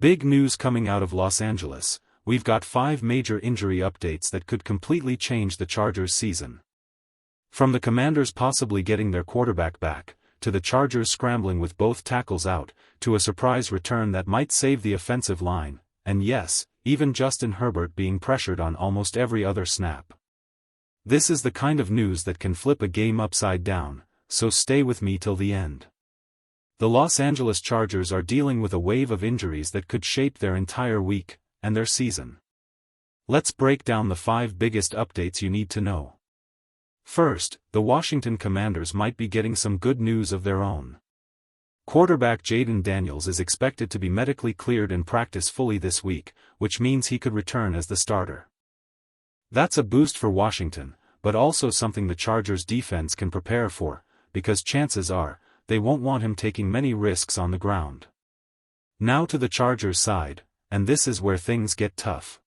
Big news coming out of Los Angeles. We've got 5 major injury updates that could completely change the Chargers' season. From the Commanders possibly getting their quarterback back, to the Chargers scrambling with both tackles out, to a surprise return that might save the offensive line, and yes, even Justin Herbert being pressured on almost every other snap. This is the kind of news that can flip a game upside down, so stay with me till the end. The Los Angeles Chargers are dealing with a wave of injuries that could shape their entire week, and their season. Let's break down the 5 biggest updates you need to know. First, the Washington Commanders might be getting some good news of their own. Quarterback Jayden Daniels is expected to be medically cleared and practice fully this week, which means he could return as the starter. That's a boost for Washington, but also something the Chargers defense can prepare for, because chances are, they won't want him taking many risks on the ground. Now to the Chargers side, and this is where things get tough.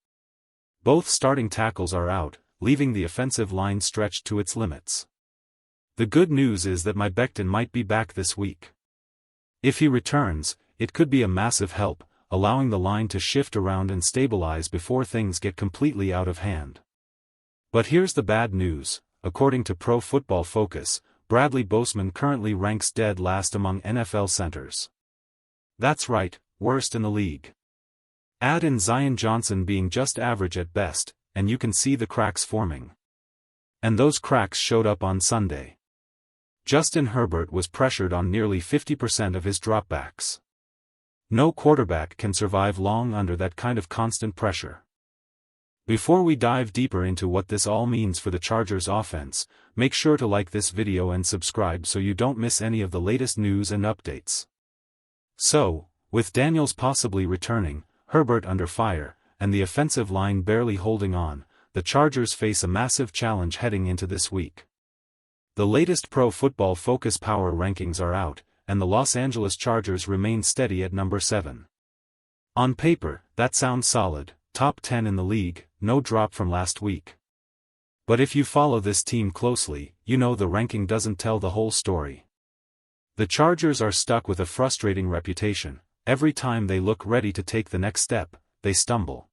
Both starting tackles are out, leaving the offensive line stretched to its limits. The good news is that Mekhi Becton might be back this week. If he returns, it could be a massive help, allowing the line to shift around and stabilize before things get completely out of hand. But here's the bad news. According to Pro Football Focus, Bradley Bozeman currently ranks dead last among NFL centers. That's right, worst in the league. Add in Zion Johnson being just average at best, and you can see the cracks forming. And those cracks showed up on Sunday. Justin Herbert was pressured on nearly 50% of his dropbacks. No quarterback can survive long under that kind of constant pressure. Before we dive deeper into what this all means for the Chargers offense, make sure to like this video and subscribe so you don't miss any of the latest news and updates. So, with Daniels possibly returning, Herbert under fire, and the offensive line barely holding on, the Chargers face a massive challenge heading into this week. The latest Pro Football Focus power rankings are out, and the Los Angeles Chargers remain steady at number 7. On paper, that sounds solid, top 10 in the league, no drop from last week. But if you follow this team closely, you know the ranking doesn't tell the whole story. The Chargers are stuck with a frustrating reputation. Every time they look ready to take the next step, they stumble.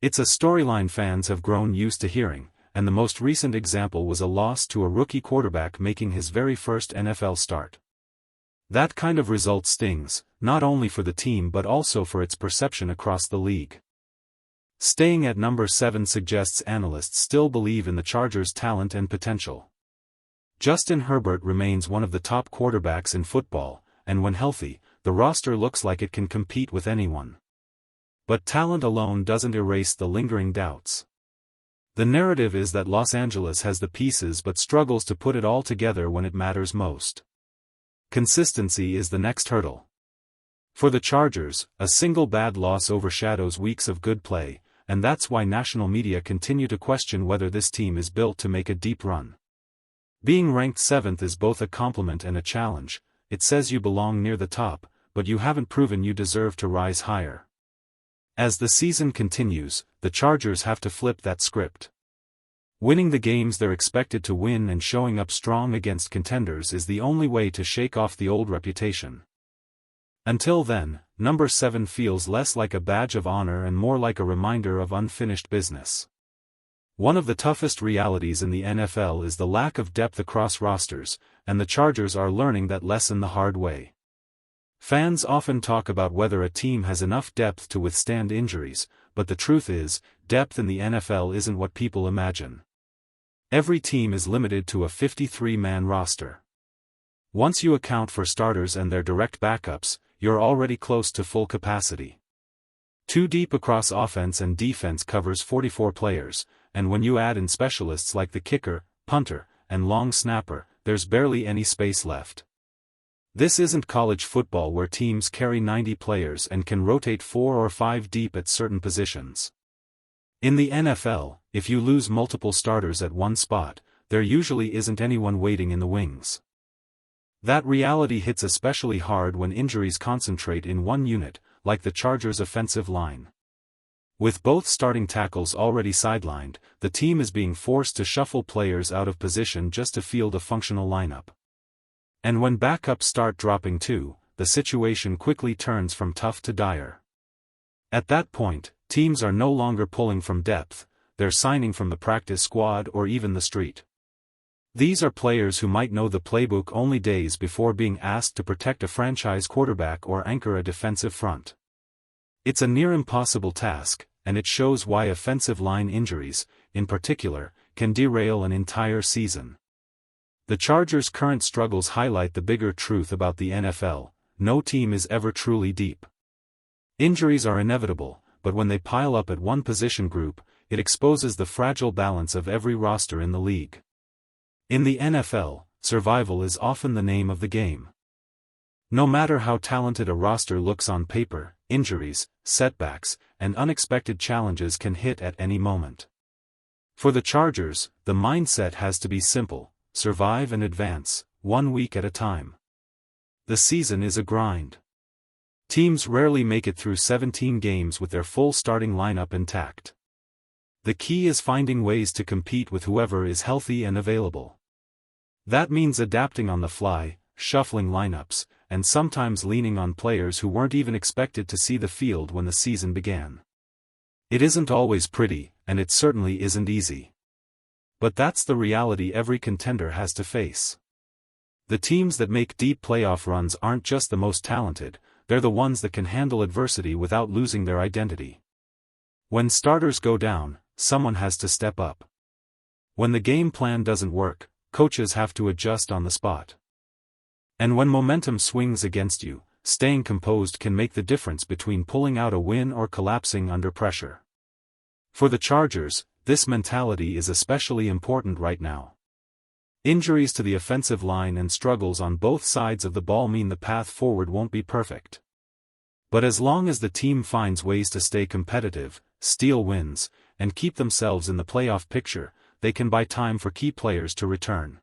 It's a storyline fans have grown used to hearing, and the most recent example was a loss to a rookie quarterback making his very first NFL start. That kind of result stings, not only for the team but also for its perception across the league. Staying at number 7 suggests analysts still believe in the Chargers' talent and potential. Justin Herbert remains one of the top quarterbacks in football, and when healthy, the roster looks like it can compete with anyone. But talent alone doesn't erase the lingering doubts. The narrative is that Los Angeles has the pieces but struggles to put it all together when it matters most. Consistency is the next hurdle. For the Chargers, a single bad loss overshadows weeks of good play, and that's why national media continue to question whether this team is built to make a deep run. Being ranked 7th is both a compliment and a challenge. It says you belong near the top, but you haven't proven you deserve to rise higher. As the season continues, the Chargers have to flip that script. Winning the games they're expected to win and showing up strong against contenders is the only way to shake off the old reputation. Until then, number 7 feels less like a badge of honor and more like a reminder of unfinished business. One of the toughest realities in the NFL is the lack of depth across rosters, and the Chargers are learning that lesson the hard way. Fans often talk about whether a team has enough depth to withstand injuries, but the truth is, depth in the NFL isn't what people imagine. Every team is limited to a 53-man roster. Once you account for starters and their direct backups, you're already close to full capacity. Too deep across offense and defense covers 44 players, and when you add in specialists like the kicker, punter, and long snapper, there's barely any space left. This isn't college football where teams carry 90 players and can rotate 4 or 5 deep at certain positions. In the NFL, if you lose multiple starters at one spot, there usually isn't anyone waiting in the wings. That reality hits especially hard when injuries concentrate in one unit, like the Chargers' offensive line. With both starting tackles already sidelined, the team is being forced to shuffle players out of position just to field a functional lineup. And when backups start dropping too, the situation quickly turns from tough to dire. At that point, teams are no longer pulling from depth, they're signing from the practice squad or even the street. These are players who might know the playbook only days before being asked to protect a franchise quarterback or anchor a defensive front. It's a near impossible task, and it shows why offensive line injuries, in particular, can derail an entire season. The Chargers' current struggles highlight the bigger truth about the NFL: no team is ever truly deep. Injuries are inevitable, but when they pile up at one position group, it exposes the fragile balance of every roster in the league. In the NFL, survival is often the name of the game. No matter how talented a roster looks on paper, injuries, setbacks, and unexpected challenges can hit at any moment. For the Chargers, the mindset has to be simple: survive and advance, 1 week at a time. The season is a grind. Teams rarely make it through 17 games with their full starting lineup intact. The key is finding ways to compete with whoever is healthy and available. That means adapting on the fly, shuffling lineups, and sometimes leaning on players who weren't even expected to see the field when the season began. It isn't always pretty, and it certainly isn't easy. But that's the reality every contender has to face. The teams that make deep playoff runs aren't just the most talented, they're the ones that can handle adversity without losing their identity. When starters go down, someone has to step up. When the game plan doesn't work, coaches have to adjust on the spot. And when momentum swings against you, staying composed can make the difference between pulling out a win or collapsing under pressure. For the Chargers, this mentality is especially important right now. Injuries to the offensive line and struggles on both sides of the ball mean the path forward won't be perfect. But as long as the team finds ways to stay competitive, steal wins, and keep themselves in the playoff picture, they can buy time for key players to return.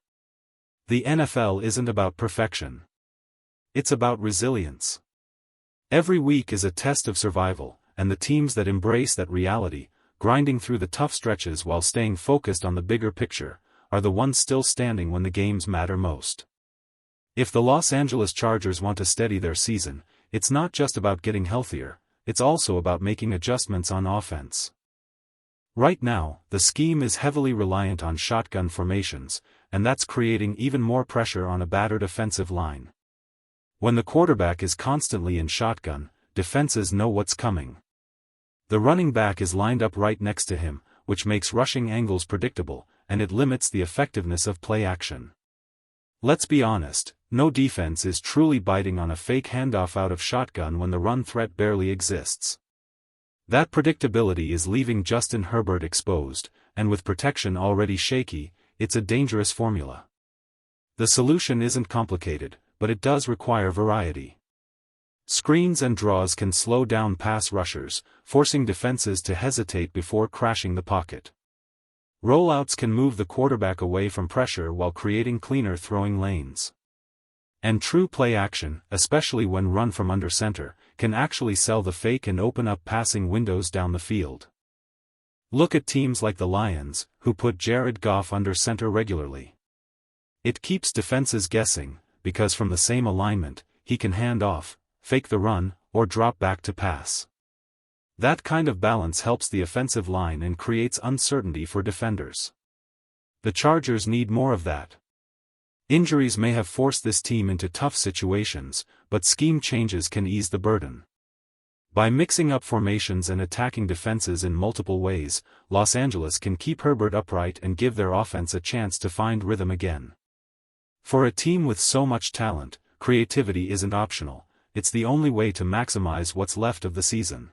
The NFL isn't about perfection. It's about resilience. Every week is a test of survival, and the teams that embrace that reality, grinding through the tough stretches while staying focused on the bigger picture, are the ones still standing when the games matter most. If the Los Angeles Chargers want to steady their season, it's not just about getting healthier, it's also about making adjustments on offense. Right now, the scheme is heavily reliant on shotgun formations, and that's creating even more pressure on a battered offensive line. When the quarterback is constantly in shotgun, defenses know what's coming. The running back is lined up right next to him, which makes rushing angles predictable, and it limits the effectiveness of play action. Let's be honest, no defense is truly biting on a fake handoff out of shotgun when the run threat barely exists. That predictability is leaving Justin Herbert exposed, and with protection already shaky, it's a dangerous formula. The solution isn't complicated, but it does require variety. Screens and draws can slow down pass rushers, forcing defenses to hesitate before crashing the pocket. Rollouts can move the quarterback away from pressure while creating cleaner throwing lanes. And true play action, especially when run from under center, can actually sell the fake and open up passing windows down the field. Look at teams like the Lions, who put Jared Goff under center regularly. It keeps defenses guessing, because from the same alignment, he can hand off, fake the run, or drop back to pass. That kind of balance helps the offensive line and creates uncertainty for defenders. The Chargers need more of that. Injuries may have forced this team into tough situations, but scheme changes can ease the burden. By mixing up formations and attacking defenses in multiple ways, Los Angeles can keep Herbert upright and give their offense a chance to find rhythm again. For a team with so much talent, creativity isn't optional, it's the only way to maximize what's left of the season.